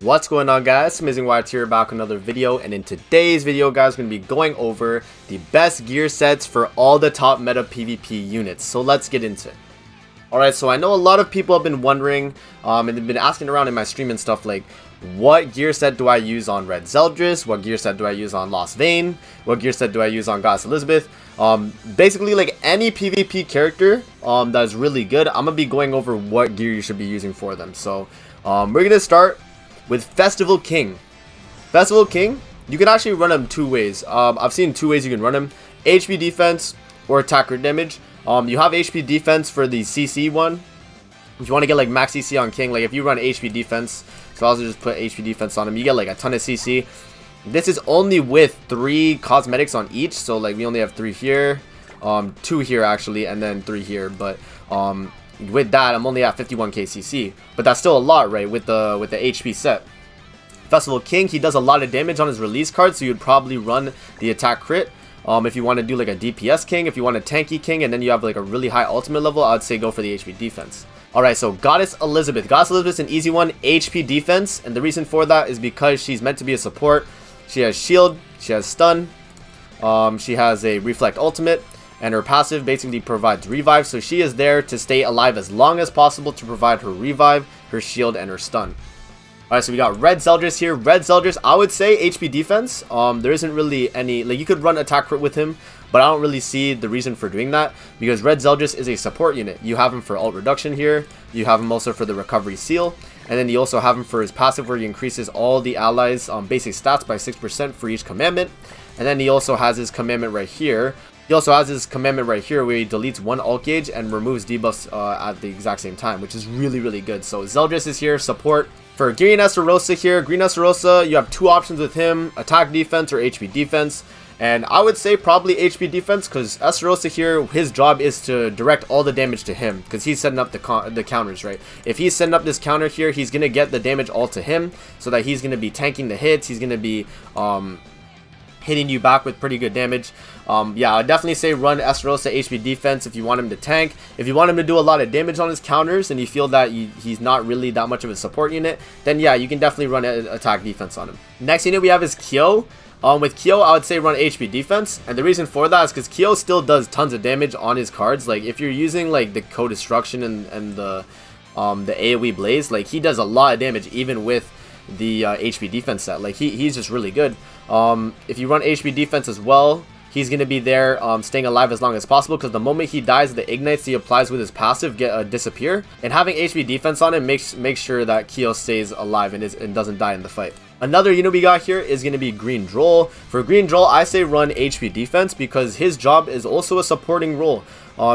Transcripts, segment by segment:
What's going on, guys? Amazing White here, back with another video, and in today's video, guys, we're going to be going over the best gear sets for all the top meta PvP units. So let's get into it. Alright, so I know a lot of people have been wondering, and they've been asking around in my stream and stuff, like, what gear set do I use on Red Zeldris? What gear set do I use on Lost Vein? What gear set do I use on Goddess Elizabeth? Basically, like, any PvP character that is really good, I'm going to be going over what gear you should be using for them. So, we're going to start with Festival King. Festival King, you can actually run him two ways. I've seen two ways you can run him: HP defense or attack crit damage. You have HP defense for the CC one. If you want to get like max CC on King, like if you run HP defense, so I'll just put HP defense on him, you get like a ton of CC. This is only with 3 cosmetics on each, so like we only have 3 here, 2 here actually, and then 3 here. But with that, I'm only at 51k CC, but that's still a lot, right? With the HP set. Festival King, he does a lot of damage on his release card, so you'd probably run the attack crit. If you want to do like a DPS King, if you want a tanky King, and then you have like a really high ultimate level, I'd say go for the HP defense. Alright, so Goddess Elizabeth. Goddess Elizabeth's an easy one, HP defense, and the reason for that is because she's meant to be a support. She has shield, she has stun, she has a reflect ultimate, and her passive basically provides revive, so she is there to stay alive as long as possible to provide her revive, her shield, and her stun. Alright, so we got Red Zeldris here. Red Zeldris, I would say HP defense. There isn't really any, like, you could run attack crit with him, but I don't really see the reason for doing that, because Red Zeldris is a support unit. You have him for ult reduction here, you have him also for the recovery seal, and then you also have him for his passive where he increases all the allies' basic stats by 6% for each commandment. And then he also has his commandment right here. He also has his commandment right here where he deletes 1 ult gauge and removes debuffs at the exact same time, which is really, really good. So Zeldris is here, support. For Green Estarossa here, Green Estarossa, you have 2 options with him, attack defense or HP defense. And I would say probably HP defense, because Estarossa here, his job is to direct all the damage to him, because he's setting up the counters, right? If he's setting up this counter here, he's going to get the damage all to him, so that he's going to be tanking the hits, he's going to be hitting you back with pretty good damage. Yeah, I'd definitely say run Estarossa HP defense if you want him to tank. If you want him to do a lot of damage on his counters and you feel that he's not really that much of a support unit, then yeah, you can definitely run attack defense on him. Next unit we have is Kyo. With Kyo, I would say run HP defense, and the reason for that is because Kyo still does tons of damage on his cards. Like if you're using like the co-destruction and the AoE blaze, like he does a lot of damage even with the HP defense set. Like he's just really good. If you run HP defense as well, he's going to be there staying alive as long as possible, because the moment he dies, the ignites he applies with his passive disappear, and having HP defense on him makes sure that Kyo stays alive and doesn't die in the fight. Another unit we got here is going to be Green Droll. For Green Droll, I say run HP defense because his job is also a supporting role.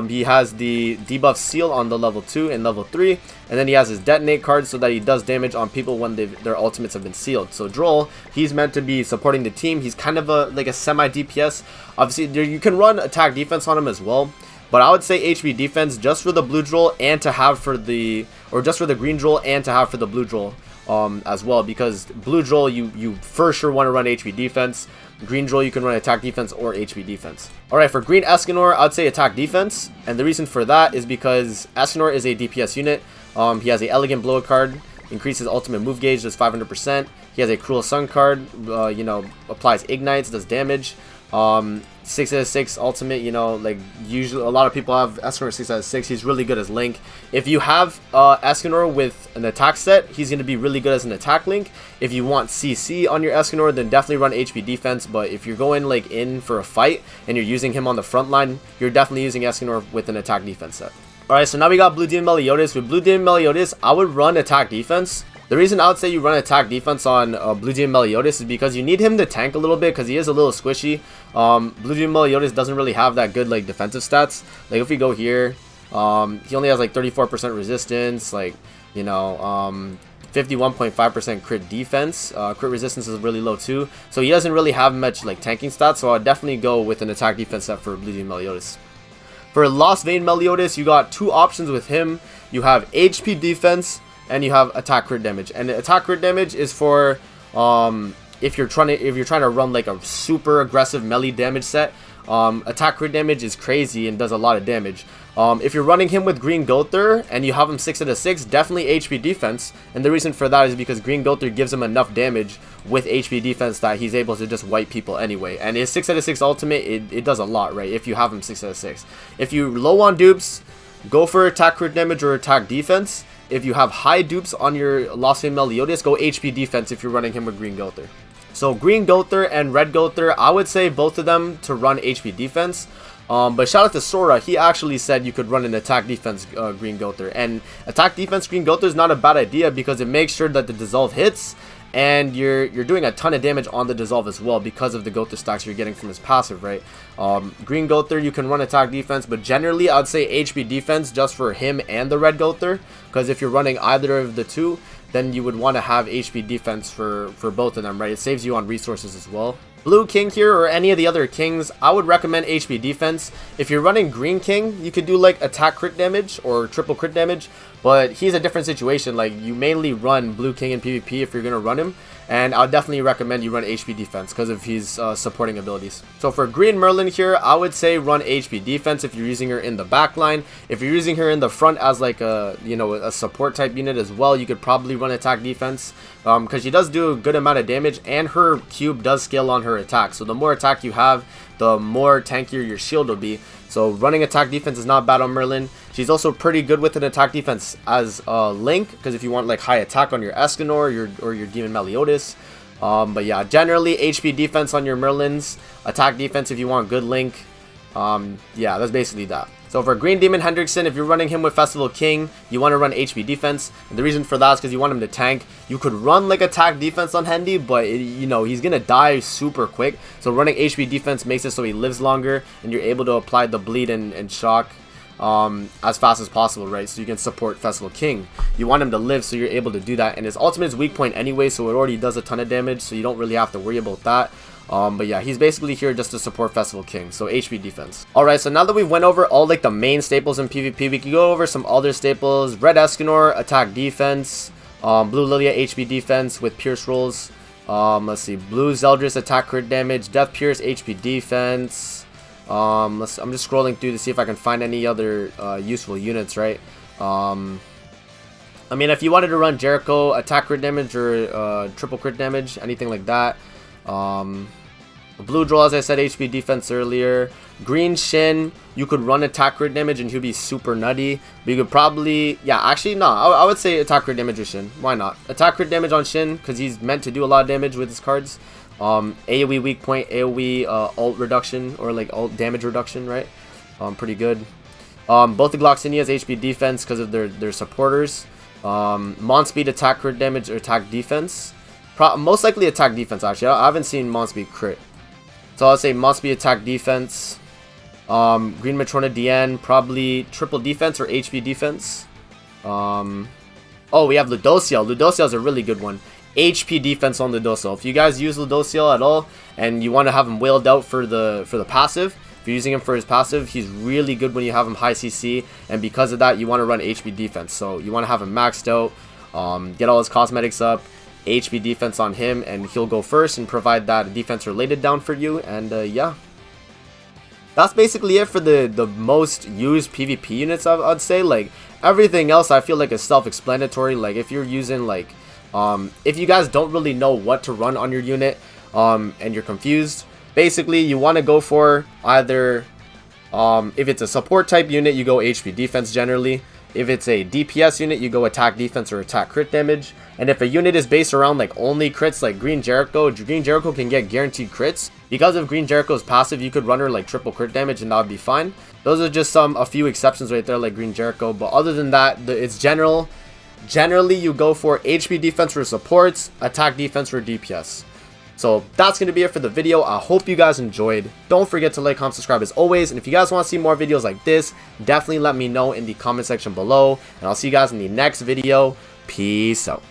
He has the debuff seal on the level 2 and level 3, and then he has his detonate card so that he does damage on people when their ultimates have been sealed. So Droll, he's meant to be supporting the team. He's kind of like a semi DPS. Obviously you can run attack defense on him as well, but I would say HP defense just for the blue Droll and to have for the, or just for the green Droll and to have for the blue Droll as well, because blue Droll you for sure want to run HP defense. Green Droll you can run attack defense or HP defense. Alright, for Green Escanor, I'd say attack defense, and the reason for that is because Escanor is a DPS unit. He has a elegant blow card, increases ultimate move gauge, does 500%. He has a Cruel Sun card, you know, applies ignites, does damage. 6 out of 6 ultimate, you know, like usually a lot of people have Escanor 6 out of 6. He's really good as Link. If you have Escanor with an attack set, he's going to be really good as an attack Link. If you want CC on your Escanor, then definitely run HP defense. But if you're going like in for a fight and you're using him on the front line, you're definitely using Escanor with an attack defense set. Alright, so now we got Blue Demon Belliotis. With Blue Demon Belliotis, I would run attack defense. The reason I would say you run attack defense on Blue Demon Belliotis is because you need him to tank a little bit, because he is a little squishy. Blue Demon Belliotis doesn't really have that good like defensive stats. Like if we go here, he only has like 34% resistance, like, you know, 51.5% crit defense. Crit resistance is really low too, so he doesn't really have much like tanking stats. So I'd definitely go with an attack defense set for Blue Demon Belliotis. For Lost Vein Belliotis, you got 2 options with him. You have HP defense and you have attack crit damage, and attack crit damage is for if you're trying to run like a super aggressive melee damage set. attack crit damage is crazy and does a lot of damage. If you're running him with Green Gother and you have him 6 out of 6, definitely HP defense. And the reason for that is because Green Gother gives him enough damage with HP defense that he's able to just wipe people anyway. And his 6 out of 6 ultimate, it does a lot, right? If you have him 6 out of 6. If you're low on dupes, go for attack crit damage or attack defense. If you have high dupes on your Lost Flame Belliotis, go HP defense if you're running him with Green Gother. So Green Gother and Red Gother, I would say both of them to run HP defense. But shout out to Sora, he actually said you could run an attack defense Green Gother. And attack defense Green Gother is not a bad idea because it makes sure that the dissolve hits. And you're doing a ton of damage on the dissolve as well because of the Gother stacks you're getting from his passive, right? Green Gother, you can run attack defense, but generally I'd say HP defense just for him and the Red Gother. Because if you're running either of the two, then you would want to have HP defense for both of them, right? It saves you on resources as well. Blue King here or any of the other kings, I would recommend HP defense. If you're running Green King, you could do like attack crit damage or triple crit damage, but he's a different situation. Like, you mainly run Blue King in PvP if you're going to run him, and I'll definitely recommend you run HP defense because of his supporting abilities. So for Green Merlin here, I would say run HP defense if you're using her in the back line. If you're using her in the front as like a, you know, a support type unit as well, you could probably run attack defense because she does do a good amount of damage and her cube does scale on her attack. So the more attack you have, the more tankier your shield will be. So running attack defense is not bad on Merlin. She's also pretty good with an attack defense as Link, because if you want like high attack on your Escanor or your Demon Belliotis. But yeah, generally HP defense on your Merlins, attack defense if you want good Link. Yeah, that's basically that. So for Green Demon Hendrickson, if you're running him with Festival King, you want to run HP defense. And the reason for that is because you want him to tank. You could run like attack defense on Hendy, but you know, he's going to die super quick. So running HP defense makes it so he lives longer and you're able to apply the bleed and shock as fast as possible, right? So you can support Festival King. You want him to live, so you're able to do that. And his ultimate is weak point anyway, so it already does a ton of damage, so you don't really have to worry about that. But yeah, he's basically here just to support Festival King, so HP defense. Alright, so now that we've went over all like the main staples in PvP, we can go over some other staples. Red Escanor, attack defense. Blue Lilia, HP defense with Pierce rolls. Let's see, Blue Zeldris, attack crit damage. Death Pierce, HP defense. I'm just scrolling through to see if I can find any other useful units, right? I mean, if you wanted to run Jericho, attack crit damage or triple crit damage, anything like that. Blue Draw, as I said, HP defense earlier. Green Shin, you could run attack crit damage and he'll be super nutty. But you could probably, yeah, actually, no, I would say attack crit damage with Shin. Why not? Attack crit damage on Shin, because he's meant to do a lot of damage with his cards. AoE weak point, AoE ult reduction, or like ult damage reduction, right? Pretty good. Both the Gloxinias HP defense because of their supporters. Mon Speed attack crit damage or attack defense. Most likely attack defense, actually. I haven't seen Mon Speed crit. So I'll say Mon Speed attack defense. Green Matrona DN, probably triple defense or HP defense. Oh, we have Ludocio. Ludocio is a really good one. HP defense on Ludocio. If you guys use Ludocio at all and you want to have him whaled out for the passive, if you're using him for his passive, he's really good when you have him high CC, and because of that, you want to run HP defense. So you want to have him maxed out, get all his cosmetics up, HP defense on him, and he'll go first and provide that defense related down for you. And yeah, that's basically it for the most used PvP units. I'd say, like, everything else I feel like is self-explanatory. Like, if you're using like if you guys don't really know what to run on your unit and you're confused, basically you want to go for either if it's a support type unit, you go HP defense generally. If it's a DPS unit, you go attack defense or attack crit damage. And if a unit is based around like only crits, like Green Jericho can get guaranteed crits. Because of Green Jericho's passive, you could run her like triple crit damage and that would be fine. Those are just a few exceptions right there, like Green Jericho. But other than that, it's general. Generally, you go for HP defense for supports, attack defense for DPS. So that's going to be it for the video. I hope you guys enjoyed. Don't forget to like, comment, subscribe as always. And if you guys want to see more videos like this, definitely let me know in the comment section below. And I'll see you guys in the next video. Peace out.